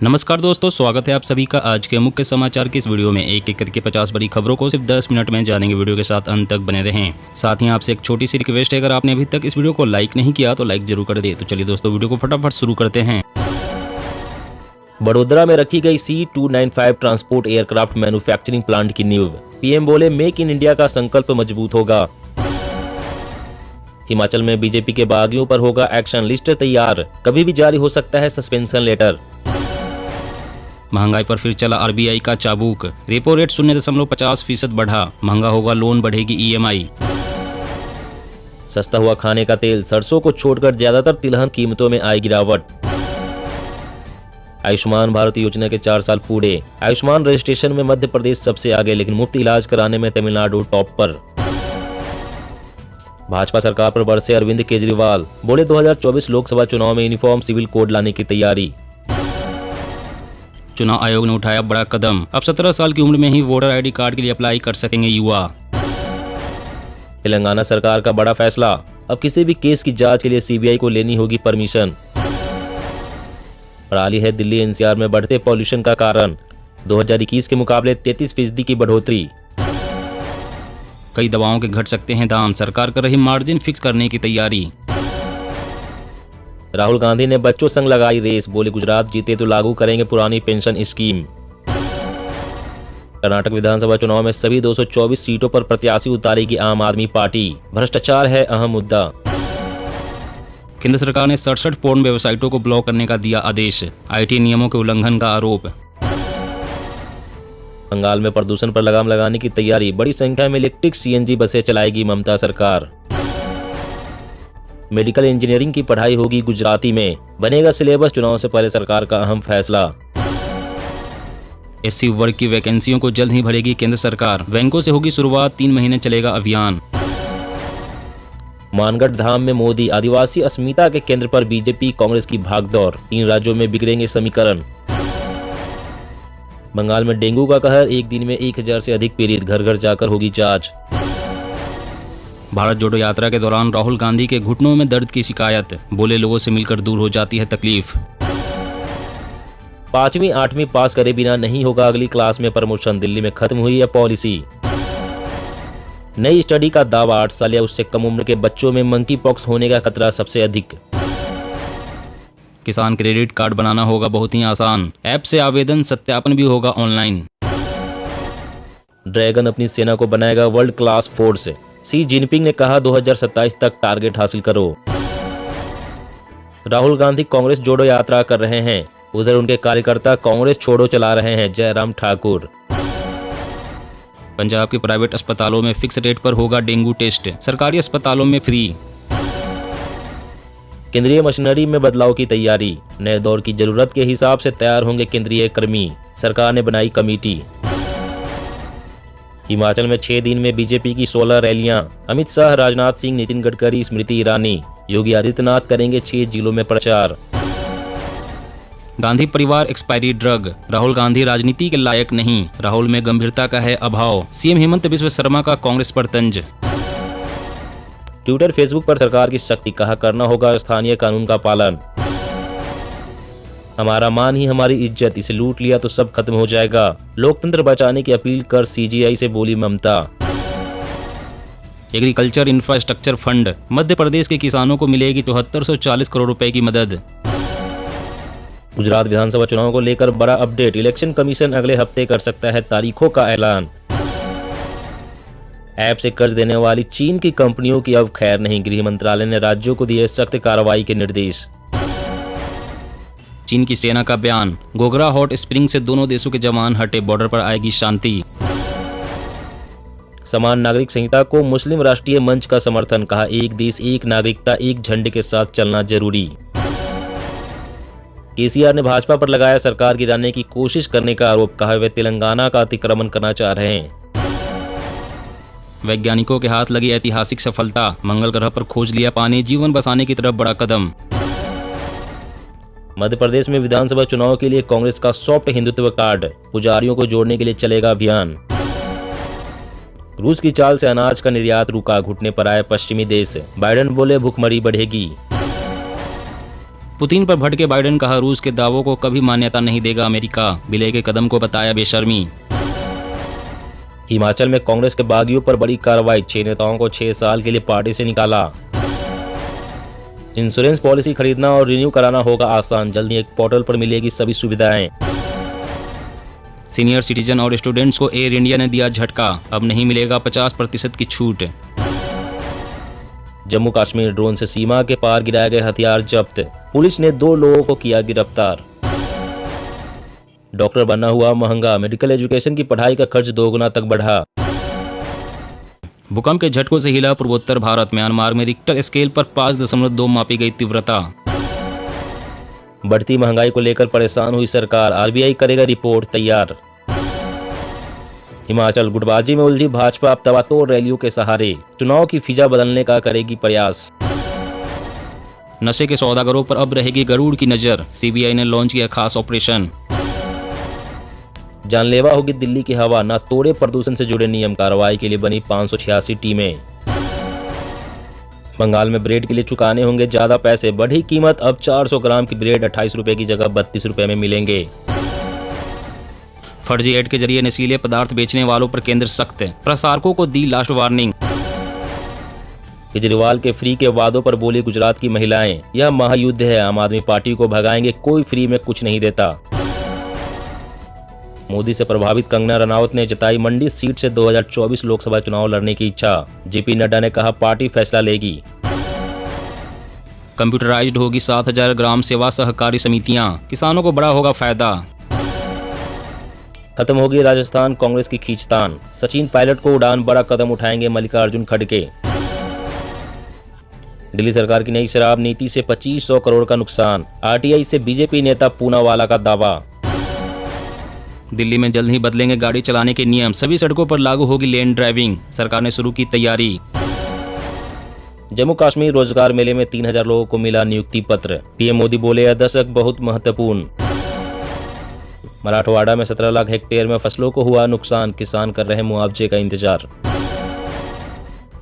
नमस्कार दोस्तों, स्वागत है आप सभी का आज के मुख्य समाचार की इस वीडियो में। एक एक करके 50 बड़ी खबरों को सिर्फ 10 मिनट में जानेंगे। वीडियो के साथ अंत तक बने रहें। साथ ही आपसे एक छोटी सी रिक्वेस्ट है, अगर आपने अभी तक इस वीडियो को लाइक नहीं किया तो लाइक जरूर कर दे। तो चलिए दोस्तों, वीडियो को फटाफट शुरू करते हैं। बड़ोदरा में रखी गई C-295 transport aircraft manufacturing plant की नींव। पीएम बोले, मेक इन इंडिया का संकल्प मजबूत होगा। हिमाचल में बीजेपी के बागियों पर होगा एक्शन, लिस्ट तैयार, कभी भी जारी हो सकता है सस्पेंशन लेटर। महंगाई पर फिर चला आरबीआई का चाबुक, रेपो रेट 0.50% बढ़ा, महंगा होगा लोन, बढ़ेगी ईएमआई। सस्ता हुआ खाने का तेल, सरसों को छोड़कर ज्यादातर तिलहन कीमतों में आई गिरावट। आयुष्मान भारत योजना के 4 साल पूरे, आयुष्मान रजिस्ट्रेशन में मध्य प्रदेश सबसे आगे, लेकिन मुफ्त इलाज कराने में तमिलनाडु टॉप पर। भाजपा सरकार पर बरसे अरविंद केजरीवाल, बोले 2024 लोकसभा चुनाव में यूनिफॉर्म सिविल कोड लाने की तैयारी। चुनाव आयोग ने उठाया बड़ा कदम, अब 17 साल की उम्र में ही वोटर आईडी कार्ड के लिए अप्लाई कर सकेंगे युवा। तेलंगाना सरकार का बड़ा फैसला, अब किसी भी केस की जांच के लिए सीबीआई को लेनी होगी परमिशन। पराली है दिल्ली एनसीआर में बढ़ते पॉल्यूशन का कारण, 2021 के मुकाबले 33% की बढ़ोतरी। कई दवाओं के घट सकते हैं दाम, सरकार कर रही मार्जिन फिक्स करने की तैयारी। राहुल गांधी ने बच्चों संग लगाई रेस, बोले गुजरात जीते तो लागू करेंगे पुरानी पेंशन स्कीम। कर्नाटक विधानसभा चुनाव में सभी 224 सीटों पर प्रत्याशी उतारेगी आम आदमी पार्टी, भ्रष्टाचार है अहम मुद्दा। केंद्र सरकार ने 67 पोर्न वेबसाइटों को ब्लॉक करने का दिया आदेश, आईटी नियमों के उल्लंघन का आरोप। बंगाल में प्रदूषण पर लगाम लगाने की तैयारी, बड़ी संख्या में इलेक्ट्रिक सीएनजी बसें चलाएगी ममता सरकार। मेडिकल इंजीनियरिंग की पढ़ाई होगी गुजराती में, बनेगा सिलेबस, चुनाव से पहले सरकार का अहम फैसला। एससी वर्ग की वैकेंसियों को जल्द ही भरेगी केंद्र सरकार, बैंकों से होगी शुरुआत, 3 महीने चलेगा अभियान। मानगढ़ धाम में मोदी, आदिवासी अस्मिता के केंद्र पर बीजेपी कांग्रेस की भागदौड़, 3 राज्यों में बिगड़ेंगे समीकरण। बंगाल में डेंगू का कहर, एक दिन में 1000 से अधिक पीड़ित, घर घर जाकर होगी जांच। भारत जोड़ो यात्रा के दौरान राहुल गांधी के घुटनों में दर्द की शिकायत, बोले लोगों से मिलकर दूर हो जाती है तकलीफ। 5वीं 8वीं पास करे बिना नहीं होगा अगली क्लास में प्रमोशन, दिल्ली में खत्म हुई है पॉलिसी। नई स्टडी का दावा, 8 साल या उससे कम उम्र के बच्चों में मंकी पॉक्स होने का खतरा सबसे अधिक। किसान क्रेडिट कार्ड बनाना होगा बहुत ही आसान, ऐप से आवेदन सत्यापन भी होगा ऑनलाइन। ड्रैगन अपनी सेना को बनाएगा world class force, Xi Jinping ने कहा 2027 तक टारगेट हासिल करो। राहुल गांधी कांग्रेस जोड़ो यात्रा कर रहे हैं, उधर उनके कार्यकर्ता कांग्रेस छोड़ो चला रहे हैं, जयराम ठाकुर। पंजाब के प्राइवेट अस्पतालों में फिक्स रेट पर होगा डेंगू टेस्ट, सरकारी अस्पतालों में फ्री। केंद्रीय मशीनरी में बदलाव की तैयारी, नए दौर की जरूरत के हिसाब से तैयार होंगे केंद्रीय कर्मी, सरकार ने बनाई कमेटी। हिमाचल में 6 दिन में बीजेपी की 16 रैलियां, अमित शाह, राजनाथ सिंह, नितिन गडकरी, स्मृति ईरानी, योगी आदित्यनाथ करेंगे 6 जिलों में प्रचार। गांधी परिवार एक्सपायरी ड्रग, राहुल गांधी राजनीति के लायक नहीं, राहुल में गंभीरता का है अभाव, सीएम हेमंत बिस्व शर्मा का कांग्रेस पर तंज। ट्विटर फेसबुक पर सरकार की शक्ति, कहा करना होगा स्थानीय कानून का पालन। हमारा मान ही हमारी इज्जत, इसे लूट लिया तो सब खत्म हो जाएगा, लोकतंत्र बचाने की अपील कर सीजीआई से बोली ममता। Agriculture infrastructure fund, Madhya Pradesh के किसानों को मिलेगी 7440 करोड़ रुपए की मदद। गुजरात विधानसभा चुनाव को लेकर बड़ा अपडेट, इलेक्शन कमीशन अगले हफ्ते कर सकता है तारीखों का ऐलान। ऐप से कर्ज देने वाली चीन की कंपनियों की अब खैर नहीं, गृह मंत्रालय ने राज्यों को दिए सख्त कार्रवाई के निर्देश। चीन की सेना का बयान, गोगरा हॉट स्प्रिंग से दोनों देशों के जवान हटे, बॉर्डर पर आएगी शांति। समान नागरिक संहिता को मुस्लिम राष्ट्रीय मंच का समर्थन, कहा एक देश एक नागरिकता एक झंडे के साथ चलना जरूरी। केसीआर ने भाजपा पर लगाया सरकार गिराने की कोशिश करने का आरोप, कहा वे तेलंगाना का अतिक्रमण करना चाह रहे हैं। वैज्ञानिकों के हाथ लगी ऐतिहासिक सफलता, मंगल ग्रह पर खोज लिया पानी, जीवन बसाने की तरफ बड़ा कदम। मध्य प्रदेश में विधानसभा चुनाव के लिए कांग्रेस का सॉफ्ट हिंदुत्व कार्ड, पुजारियों को जोड़ने के लिए चलेगा अभियान। रूस की चाल से अनाज का निर्यात रुका, घुटने पर आए पश्चिमी देश, बाइडेन बोले भूखमरी बढ़ेगी। पुतिन पर भड़के बाइडेन, कहा रूस के दावों को कभी मान्यता नहीं देगा अमेरिका, विलय के कदम को बताया बेशर्मी। हिमाचल में कांग्रेस के बागियों पर बड़ी कार्रवाई, 6 नेताओं को 6 साल के लिए पार्टी से निकाला। इंश्योरेंस पॉलिसी खरीदना और रिन्यू कराना होगा आसान, जल्दी एक पोर्टल पर मिलेगी सभी सुविधाएं। सीनियर सिटीजन और स्टूडेंट्स को एयर इंडिया ने दिया झटका, अब नहीं मिलेगा 50% की छूट। जम्मू कश्मीर ड्रोन से सीमा के पार गिराए गए हथियार जब्त, पुलिस ने 2 लोगों को किया गिरफ्तार। डॉक्टर बनना हुआ महंगा, मेडिकल एजुकेशन की पढ़ाई का खर्च 2 गुना तक बढ़ा। भूकंप के झटकों से हिला पूर्वोत्तर भारत, म्यांमार में रिक्टर स्केल पर 5.2 मापी गई तीव्रता। बढ़ती महंगाई को लेकर परेशान हुई सरकार, आरबीआई करेगा रिपोर्ट तैयार। हिमाचल गुटबाजी में उलझी भाजपा, अब तबातोड़ रैलियों के सहारे, चुनाव की फिजा बदलने का करेगी प्रयास। नशे के सौदागरों पर अब रहेगी गरुड़ की नजर, सीबीआई ने लॉन्च किया खास ऑपरेशन। जानलेवा होगी दिल्ली की हवा, न तोड़े प्रदूषण से जुड़े नियम, कार्रवाई के लिए बनी 586 टीमें। बंगाल में ब्रेड के लिए चुकाने होंगे ज्यादा पैसे, बढ़ी कीमत, अब 400 ग्राम की ब्रेड 28 रुपए की जगह 32 रुपए में मिलेंगे। फर्जी एड के जरिए नशीले पदार्थ बेचने वालों पर केंद्र सख्त, प्रसारकों को दी लास्ट वार्निंग। केजरीवाल के फ्री के वादों पर बोली गुजरात की महिलाएं, यह महायुद्ध है, आम आदमी पार्टी को भगाएंगे, कोई फ्री में कुछ नहीं देता। मोदी से प्रभावित कंगना रनौत ने जताई मंडी सीट से 2024 लोकसभा चुनाव लड़ने की इच्छा, जेपी नड्डा ने कहा पार्टी फैसला लेगी। कंप्यूटराइज्ड होगी 7000 ग्राम सेवा सहकारी समितियां, किसानों को बड़ा होगा फायदा। खत्म होगी राजस्थान कांग्रेस की खींचतान, सचिन पायलट को उड़ान, बड़ा कदम उठाएंगे मल्लिकार्जुन खड़गे। दिल्ली सरकार की नई शराब नीति से 2500 करोड़ का नुकसान, आरटीआई से बीजेपी नेता पूनावाला का दावा। दिल्ली में जल्द ही बदलेंगे गाड़ी चलाने के नियम, सभी सड़कों पर लागू होगी लेन ड्राइविंग, सरकार ने शुरू की तैयारी। जम्मू कश्मीर रोजगार मेले में 3000 लोगों को मिला नियुक्ति पत्र, पीएम मोदी बोले यह दशक बहुत महत्वपूर्ण। मराठवाड़ा में 17 लाख हेक्टेयर में फसलों को हुआ नुकसान, किसान कर रहे मुआवजे का इंतजार।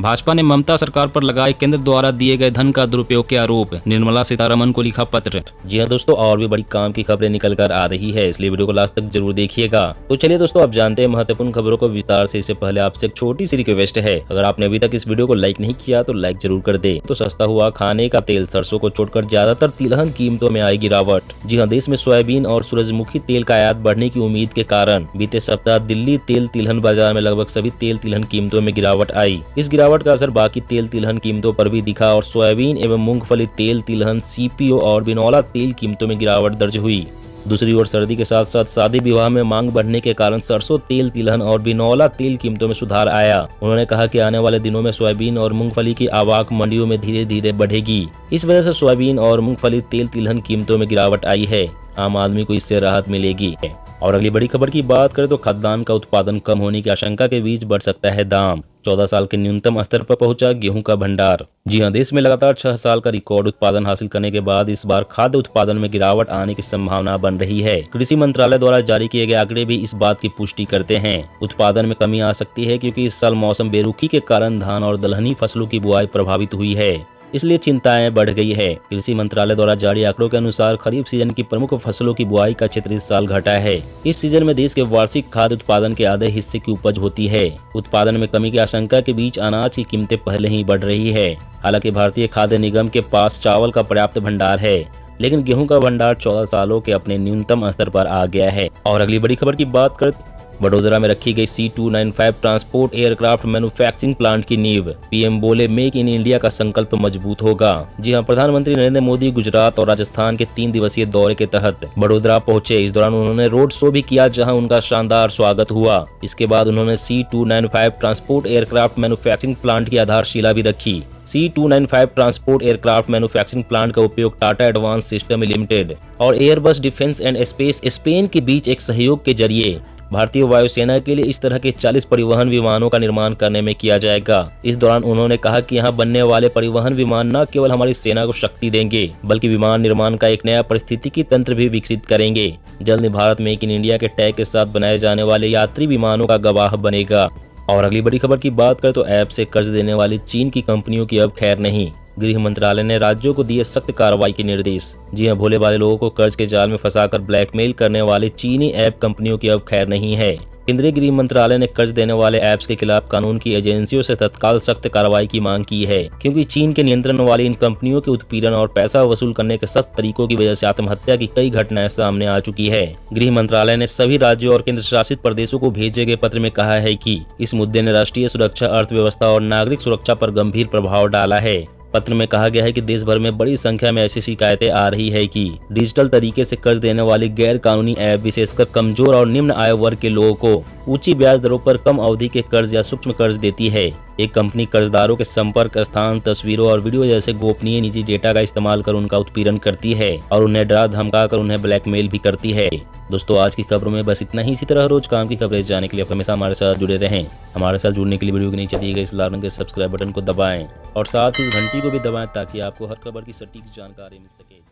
भाजपा ने ममता सरकार पर लगाए केंद्र द्वारा दिए गए धन का दुरुपयोग के आरोप, निर्मला सीतारमण को लिखा पत्र। जी हाँ दोस्तों, और भी बड़ी काम की खबरें निकल कर आ रही है, इसलिए वीडियो को लास्ट तक जरूर देखिएगा। तो चलिए दोस्तों, अब जानते हैं महत्वपूर्ण खबरों को विस्तार से। इससे पहले आपसे एक छोटी सी रिक्वेस्ट है, अगर आपने अभी तक इस वीडियो को लाइक नहीं किया तो लाइक जरूर कर दे। तो सस्ता हुआ खाने का तेल, सरसों को छोड़कर ज्यादातर तिलहन कीमतों में आई गिरावट। जी हाँ, देश में सोयाबीन और सूरजमुखी तेल का आयात बढ़ने की उम्मीद के कारण बीते सप्ताह दिल्ली तेल तिलहन बाजार में लगभग सभी तेल तिलहन कीमतों में गिरावट आई। इस गिरावट का असर बाकी तेल तिलहन कीमतों पर भी दिखा और सोयाबीन एवं मूंगफली तेल तिलहन, सीपीओ और बिनौला तेल कीमतों में गिरावट दर्ज हुई। दूसरी ओर सर्दी के साथ साथ शादी विवाह में मांग बढ़ने के कारण सरसों तेल तिलहन और बिनौला तेल कीमतों में सुधार आया। उन्होंने कहा कि आने वाले दिनों में सोयाबीन और मूंगफली की आवाक मंडियों में धीरे धीरे बढ़ेगी। इस वजह से सोयाबीन और मूंगफली तेल तिलहन कीमतों में गिरावट आई है, आम आदमी को इससे राहत मिलेगी। और अगली बड़ी खबर की बात करें तो खाद्यान्न का उत्पादन कम होने की आशंका के बीच बढ़ सकता है दाम, 14 साल के न्यूनतम स्तर पर पहुंचा गेहूं का भंडार। जी हां, देश में लगातार 6 साल का रिकॉर्ड उत्पादन हासिल करने के बाद इस बार खाद्य उत्पादन में गिरावट आने की संभावना बन रही है। कृषि मंत्रालय द्वारा जारी किए गए आंकड़े भी इस बात की पुष्टि करते हैं। उत्पादन में कमी आ सकती है क्योंकि इस साल मौसम बेरुखी के कारण धान और दलहनी फसलों की बुआई प्रभावित हुई है, इसलिए चिंताएं बढ़ गई है। कृषि मंत्रालय द्वारा जारी आंकड़ों के अनुसार खरीफ सीजन की प्रमुख फसलों की बुआई का क्षेत्र इस साल घटा है। इस सीजन में देश के वार्षिक खाद्य उत्पादन के आधे हिस्से की उपज होती है। उत्पादन में कमी की आशंका के बीच अनाज की कीमतें पहले ही बढ़ रही है। हालांकि भारतीय खाद्य निगम के पास चावल का पर्याप्त भंडार है, लेकिन गेहूं का भंडार 14 सालों के अपने न्यूनतम स्तर पर आ गया है। और अगली बड़ी खबर की बात करते वडोदरा में रखी गई C295 transport aircraft manufacturing plant की नींव, पीएम बोले मेक इन इंडिया का संकल्प मजबूत होगा। जी हां, प्रधानमंत्री नरेंद्र मोदी गुजरात और राजस्थान के 3 दिवसीय दौरे के तहत वडोदरा पहुंचे। इस दौरान उन्होंने रोड शो भी किया, जहां उनका शानदार स्वागत हुआ। इसके बाद उन्होंने C295 transport aircraft manufacturing plant की आधारशिला भी रखी। C295 transport aircraft manufacturing plant का उपयोग टाटा एडवांस सिस्टम लिमिटेड और Airbus defence and space Spain के बीच एक सहयोग के जरिए भारतीय वायुसेना के लिए इस तरह के 40 परिवहन विमानों का निर्माण करने में किया जाएगा। इस दौरान उन्होंने कहा कि यहां बनने वाले परिवहन विमान न केवल हमारी सेना को शक्ति देंगे, बल्कि विमान निर्माण का एक नया पारिस्थितिकी तंत्र भी विकसित करेंगे। जल्द ही भारत मेक इन इंडिया के टैग के साथ बनाए जाने वाले यात्री विमानों का गवाह बनेगा। और अगली बड़ी खबर की बात करें तो ऐप से कर्ज देने वाली चीन की कंपनियों की अब खैर नहीं। गृह मंत्रालय ने राज्यों को दिए सख्त कार्रवाई के निर्देश। जी हां, भोले भाले लोगों को कर्ज के जाल में फंसाकर ब्लैकमेल करने वाले चीनी ऐप कंपनियों की अब खैर नहीं है। केंद्रीय गृह मंत्रालय ने कर्ज देने वाले ऐप्स के खिलाफ कानून की एजेंसियों से तत्काल सख्त कार्रवाई की मांग की है, क्योंकि चीन के नियंत्रण वाली इन कंपनियों के उत्पीड़न और पैसा वसूल करने के सख्त तरीकों की वजह से आत्महत्या की कई घटनाएं सामने आ चुकी है। गृह मंत्रालय ने सभी राज्यों और केंद्र शासित प्रदेशों को भेजे गए पत्र में कहा है कि इस मुद्दे ने राष्ट्रीय सुरक्षा, अर्थव्यवस्था और नागरिक सुरक्षा पर गंभीर प्रभाव डाला है। पत्र में कहा गया है कि देश भर में बड़ी संख्या में ऐसी शिकायतें आ रही है कि डिजिटल तरीके से कर्ज देने वाली गैर कानूनी ऐप विशेषकर कमजोर और निम्न आय वर्ग के लोगों को ऊंची ब्याज दरों पर कम अवधि के कर्ज या सूक्ष्म कर्ज देती है। एक कंपनी कर्जदारों के संपर्क स्थान, तस्वीरों और वीडियो जैसे गोपनीय निजी डेटा का इस्तेमाल कर उनका उत्पीड़न करती है और उन्हें डरा धमका कर उन्हें ब्लैकमेल भी करती है। दोस्तों, आज की खबरों में बस इतना ही। इसी तरह रोज काम की खबरें जानने के लिए आप हमेशा हमारे साथ जुड़े रहें। हमारे साथ जुड़ने के लिए वीडियो के नीचे दिए गए इस लाल रंग के सब्सक्राइब बटन को दबाएं और साथ ही घंटी को भी दबाएं ताकि आपको हर खबर की सटीक जानकारी मिल सके।